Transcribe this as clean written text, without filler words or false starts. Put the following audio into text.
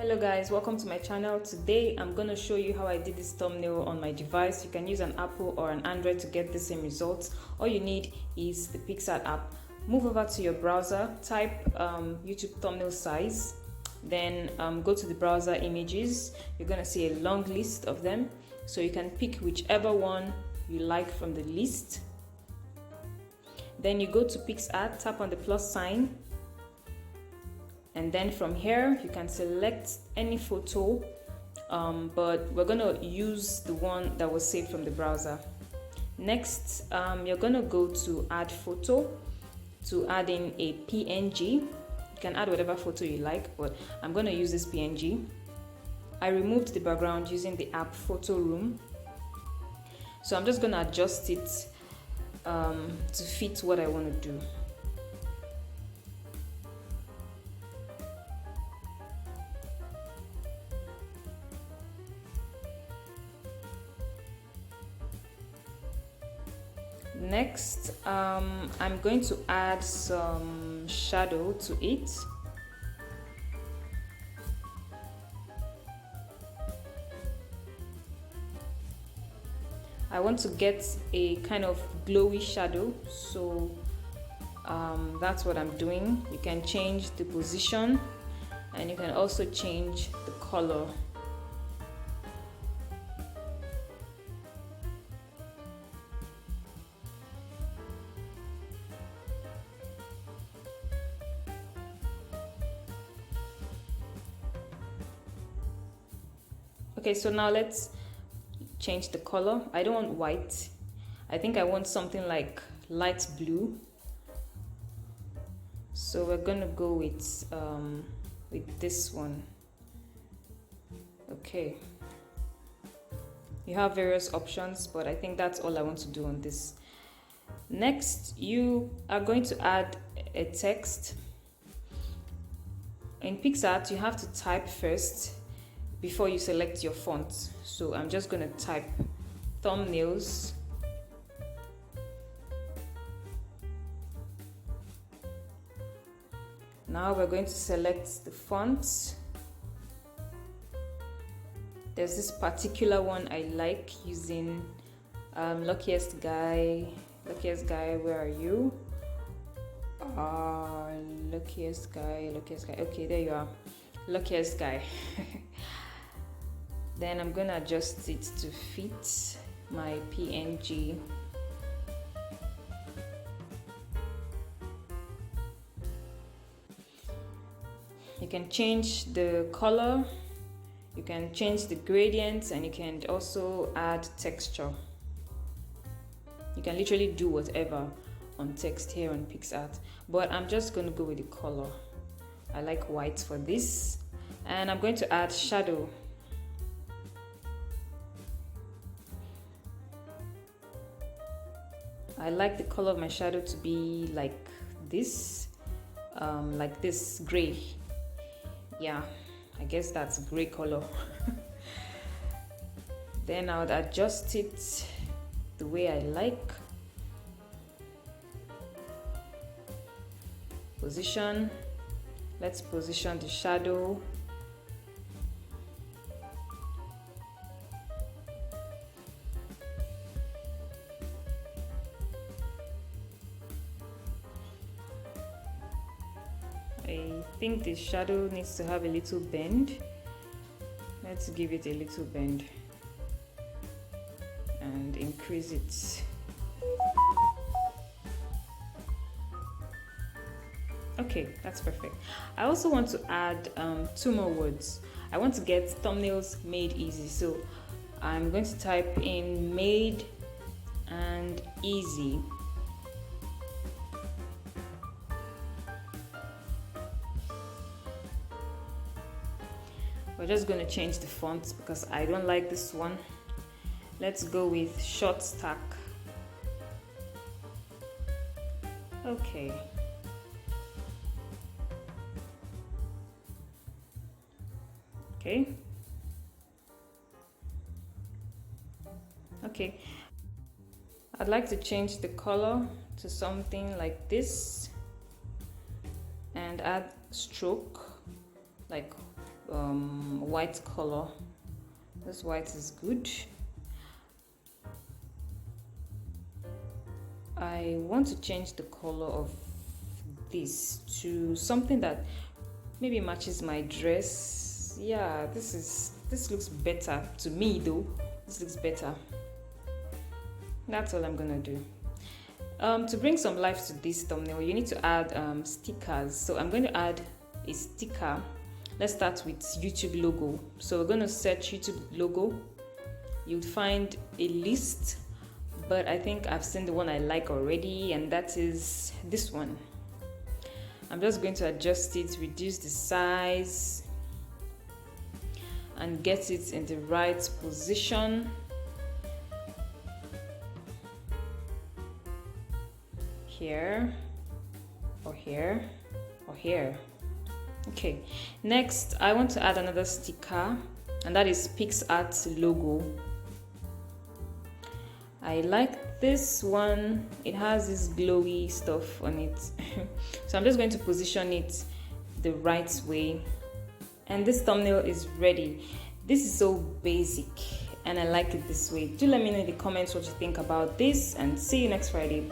Hello guys, welcome to my channel. Today I'm going to show you how I did this thumbnail on my device. You can use an Apple or an Android to get the same results. All you need is the Picsart app. Move over to your browser, type YouTube thumbnail size, then go to the browser images. You're going to see a long list of them, so you can pick whichever one you like from the list. Then you go to Picsart, tap on the plus sign, and then from here you can select any photo, but we're going to use the one that was saved from the browser. Next, you're going to go to add photo to add in a PNG. You can add whatever photo you like, but I'm going to use this PNG. I removed the background using the app Photo Room, so I'm just going to adjust it to fit what I want to do. Next, I'm going to add some shadow to it. I want to get a kind of glowy shadow, so that's what I'm doing. You can change the position and you can also change the color. Okay, so now let's change the color. I don't want white. I think I want something like light blue. So we're gonna go with this one. Okay. You have various options, but I think that's all I want to do on this. Next, you are going to add a text. In Picsart, you have to type first before you select your font. So I'm just going to type thumbnails. Now we're going to select the font. There's this particular one I like using, luckiest guy, where are you? Luckiest guy, okay, there you are, luckiest guy. Then I'm gonna adjust it to fit my PNG. You can change the color, you can change the gradients, and you can also add texture. You can literally do whatever on text here on Picsart, but I'm just going to go with the color. I like white for this, and I'm going to add shadow. I like the color of my shadow to be like this gray. Yeah, I guess that's gray color. Then I would adjust it the way I like. Position. Let's position the shadow. I think the shadow needs to have a little bend. Let's give it a little bend and increase it. Okay, that's perfect. I also want to add 2 more words. I want to get thumbnails made easy, so I'm going to type in made and easy. We're just going to change the font because I don't like this one. Let's go with short stack. Okay. Okay. I'd like to change the color to something like this and add stroke, like white color. This white is good. I want to change the color of this to something that maybe matches my dress. Yeah, this looks better to me though. This looks better. That's all I'm gonna do. To bring some life to this thumbnail, you need to add stickers. So I'm going to add a sticker. Let's start with YouTube logo. So we're going to search YouTube logo. You'll find a list, but I think I've seen the one I like already, and that is this one. I'm just going to adjust it, reduce the size, and get it in the right position. Here, or here, or here. Okay, next I want to add another sticker, and that is Picsart logo. I like this one. It has this glowy stuff on it. So I'm just going to position it the right way, and this thumbnail is ready. This is so basic and I like it this way. Do let me know in the comments what you think about this, and see you next Friday.